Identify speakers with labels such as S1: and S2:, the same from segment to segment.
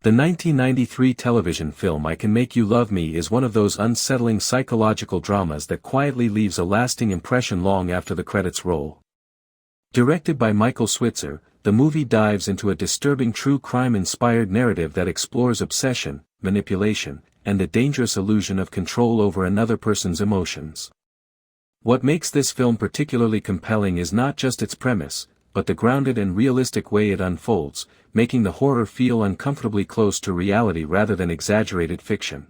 S1: The 1993 television film I Can Make You Love Me is one of those unsettling psychological dramas that quietly leaves a lasting impression long after the credits roll. Directed by Michael Switzer, the movie dives into a disturbing true crime-inspired narrative that explores obsession, manipulation, and the dangerous illusion of control over another person's emotions. What makes this film particularly compelling is not just its premise, but the grounded and realistic way it unfolds, making the horror feel uncomfortably close to reality rather than exaggerated fiction.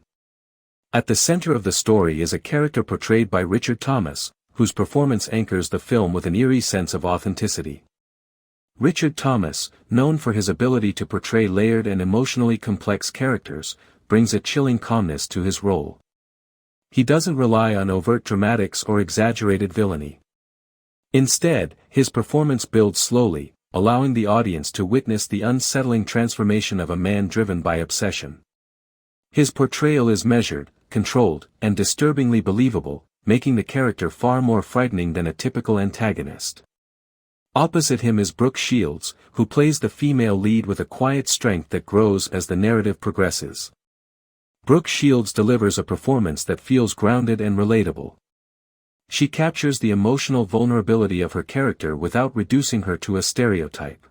S1: At the center of the story is a character portrayed by Richard Thomas, whose performance anchors the film with an eerie sense of authenticity. Richard Thomas, known for his ability to portray layered and emotionally complex characters, brings a chilling calmness to his role. He doesn't rely on overt dramatics or exaggerated villainy. Instead, his performance builds slowly, allowing the audience to witness the unsettling transformation of a man driven by obsession. His portrayal is measured, controlled, and disturbingly believable, making the character far more frightening than a typical antagonist. Opposite him is Brooke, who plays the female lead with a quiet strength that grows as the narrative progresses. Brooke delivers a performance that feels grounded and relatable. She captures the emotional vulnerability of her character without reducing her to a stereotype.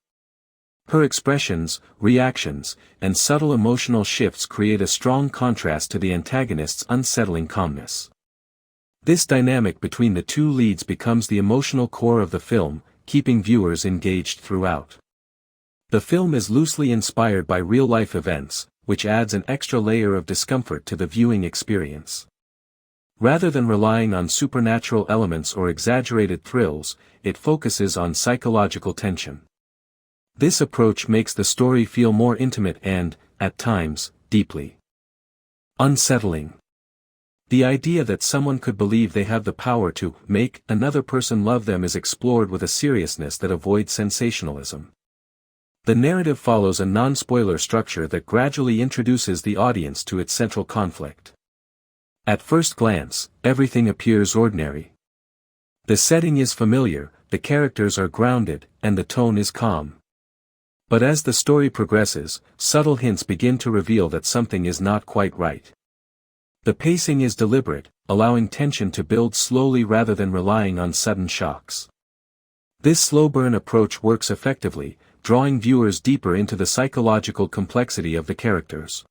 S1: Her expressions, reactions, and subtle emotional shifts create a strong contrast to the antagonist's unsettling calmness. This dynamic between the two leads becomes the emotional core of the film, keeping viewers engaged throughout. The film is loosely inspired by real-life events, which adds an extra layer of discomfort to the viewing experience. Rather than relying on supernatural elements or exaggerated thrills, it focuses on psychological tension. This approach makes the story feel more intimate and, at times, deeply unsettling. The idea that someone could believe they have the power to make another person love them is explored with a seriousness that avoids sensationalism. The narrative follows a non-spoiler structure that gradually introduces the audience to its central conflict. At first glance, everything appears ordinary. The setting is familiar, the characters are grounded, and the tone is calm. But as the story progresses, subtle hints begin to reveal that something is not quite right. The pacing is deliberate, allowing tension to build slowly rather than relying on sudden shocks. This slow burn approach works effectively, drawing viewers deeper into the psychological complexity of the characters.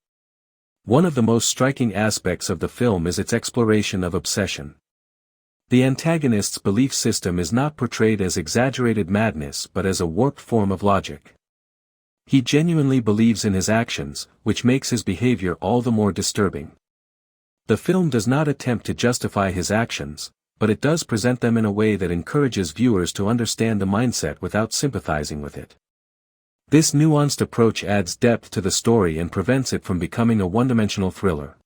S1: One of the most striking aspects of the film is its exploration of obsession. The antagonist's belief system is not portrayed as exaggerated madness but as a warped form of logic. He genuinely believes in his actions, which makes his behavior all the more disturbing. The film does not attempt to justify his actions, but it does present them in a way that encourages viewers to understand the mindset without sympathizing with it. This nuanced approach adds depth to the story and prevents it from becoming a one-dimensional thriller.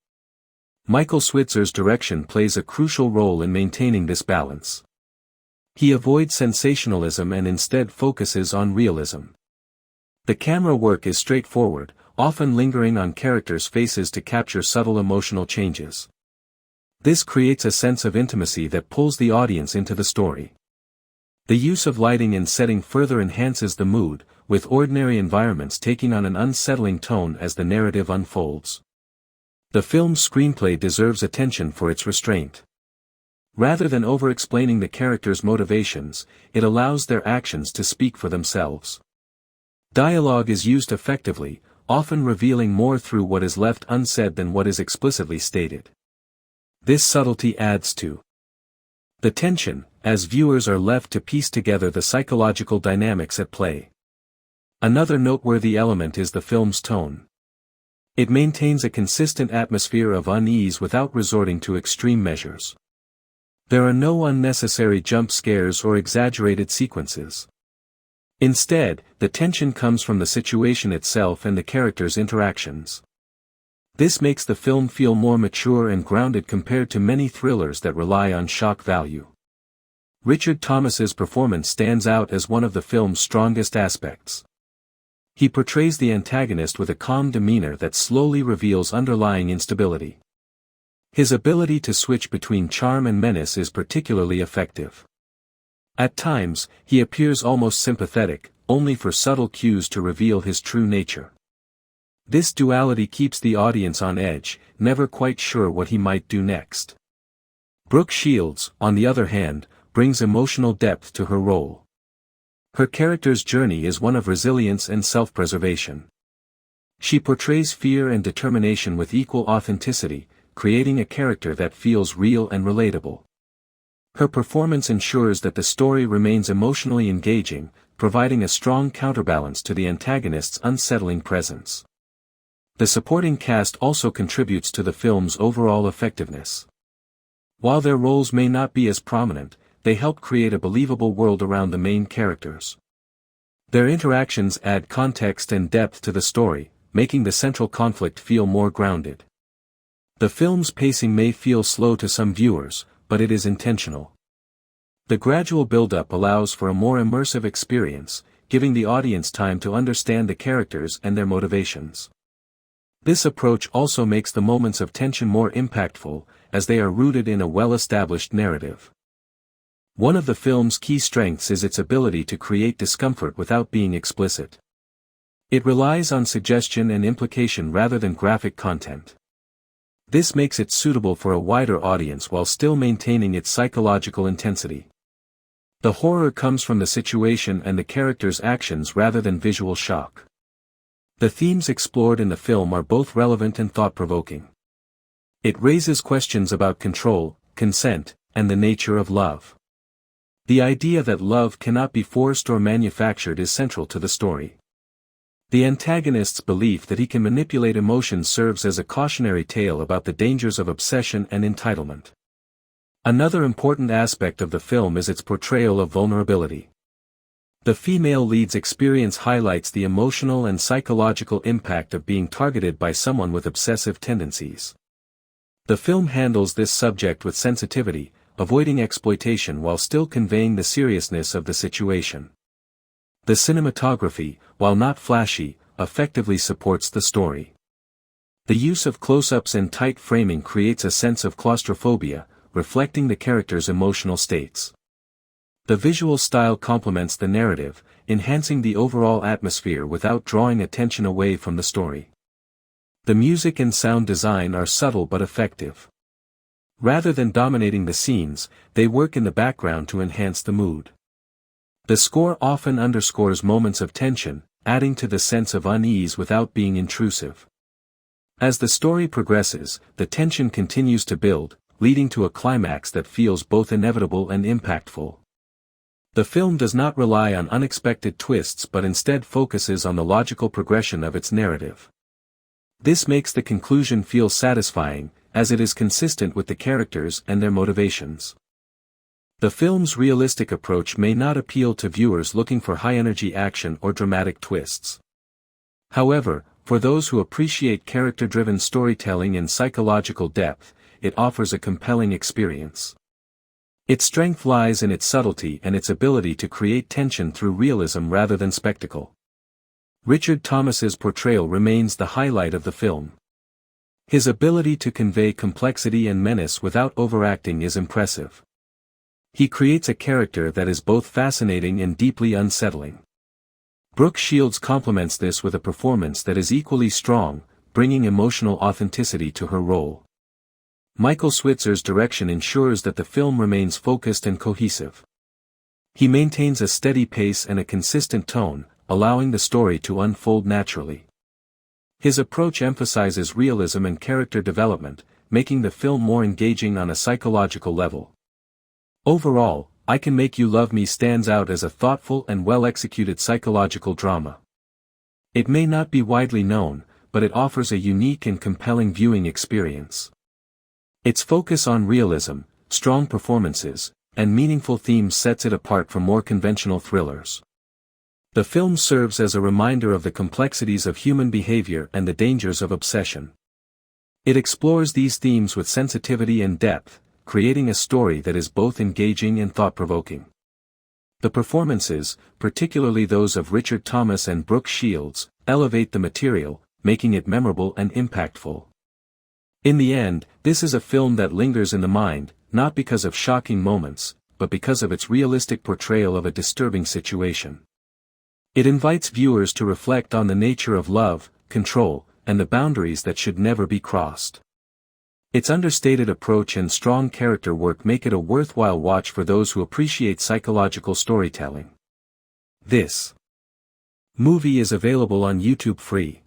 S1: Michael Switzer's direction plays a crucial role in maintaining this balance. He avoids sensationalism and instead focuses on realism. The camera work is straightforward, often lingering on characters' faces to capture subtle emotional changes. This creates a sense of intimacy that pulls the audience into the story. The use of lighting and setting further enhances the mood, with ordinary environments taking on an unsettling tone as the narrative unfolds. The film's screenplay deserves attention for its restraint. Rather than over-explaining the characters' motivations, it allows their actions to speak for themselves. Dialogue is used effectively, often revealing more through what is left unsaid than what is explicitly stated. This subtlety adds to the tension, as viewers are left to piece together the psychological dynamics at play. Another noteworthy element is the film's tone. It maintains a consistent atmosphere of unease without resorting to extreme measures. There are no unnecessary jump scares or exaggerated sequences. Instead, the tension comes from the situation itself and the characters' interactions. This makes the film feel more mature and grounded compared to many thrillers that rely on shock value. Richard Thomas's performance stands out as one of the film's strongest aspects. He portrays the antagonist with a calm demeanor that slowly reveals underlying instability. His ability to switch between charm and menace is particularly effective. At times, he appears almost sympathetic, only for subtle cues to reveal his true nature. This duality keeps the audience on edge, never quite sure what he might do next. Brooke Shields, on the other hand, brings emotional depth to her role. Her character's journey is one of resilience and self-preservation. She portrays fear and determination with equal authenticity, creating a character that feels real and relatable. Her performance ensures that the story remains emotionally engaging, providing a strong counterbalance to the antagonist's unsettling presence. The supporting cast also contributes to the film's overall effectiveness. While their roles may not be as prominent, they help create a believable world around the main characters. Their interactions add context and depth to the story, making the central conflict feel more grounded. The film's pacing may feel slow to some viewers, but it is intentional. The gradual build-up allows for a more immersive experience, giving the audience time to understand the characters and their motivations. This approach also makes the moments of tension more impactful, as they are rooted in a well-established narrative. One of the film's key strengths is its ability to create discomfort without being explicit. It relies on suggestion and implication rather than graphic content. This makes it suitable for a wider audience while still maintaining its psychological intensity. The horror comes from the situation and the character's actions rather than visual shock. The themes explored in the film are both relevant and thought-provoking. It raises questions about control, consent, and the nature of love. The idea that love cannot be forced or manufactured is central to the story. The antagonist's belief that he can manipulate emotions serves as a cautionary tale about the dangers of obsession and entitlement. Another important aspect of the film is its portrayal of vulnerability. The female lead's experience highlights the emotional and psychological impact of being targeted by someone with obsessive tendencies. The film handles this subject with sensitivity, avoiding exploitation while still conveying the seriousness of the situation. The cinematography, while not flashy, effectively supports the story. The use of close-ups and tight framing creates a sense of claustrophobia, reflecting the character's emotional states. The visual style complements the narrative, enhancing the overall atmosphere without drawing attention away from the story. The music and sound design are subtle but effective. Rather than dominating the scenes, they work in the background to enhance the mood. The score often underscores moments of tension, adding to the sense of unease without being intrusive. As the story progresses, the tension continues to build, leading to a climax that feels both inevitable and impactful. The film does not rely on unexpected twists but instead focuses on the logical progression of its narrative. This makes the conclusion feel satisfying, as it is consistent with the characters and their motivations. The film's realistic approach may not appeal to viewers looking for high-energy action or dramatic twists. However, for those who appreciate character-driven storytelling and psychological depth, it offers a compelling experience. Its strength lies in its subtlety and its ability to create tension through realism rather than spectacle. Richard Thomas's portrayal remains the highlight of the film. His ability to convey complexity and menace without overacting is impressive. He creates a character that is both fascinating and deeply unsettling. Brooke Shields complements this with a performance that is equally strong, bringing emotional authenticity to her role. Michael Switzer's direction ensures that the film remains focused and cohesive. He maintains a steady pace and a consistent tone, allowing the story to unfold naturally. His approach emphasizes realism and character development, making the film more engaging on a psychological level. Overall, I Can Make You Love Me stands out as a thoughtful and well-executed psychological drama. It may not be widely known, but it offers a unique and compelling viewing experience. Its focus on realism, strong performances, and meaningful themes sets it apart from more conventional thrillers. The film serves as a reminder of the complexities of human behavior and the dangers of obsession. It explores these themes with sensitivity and depth, creating a story that is both engaging and thought-provoking. The performances, particularly those of Richard Thomas and Brooke Shields, elevate the material, making it memorable and impactful. In the end, this is a film that lingers in the mind, not because of shocking moments, but because of its realistic portrayal of a disturbing situation. It invites viewers to reflect on the nature of love, control, and the boundaries that should never be crossed. Its understated approach and strong character work make it a worthwhile watch for those who appreciate psychological storytelling. This movie is available on YouTube free.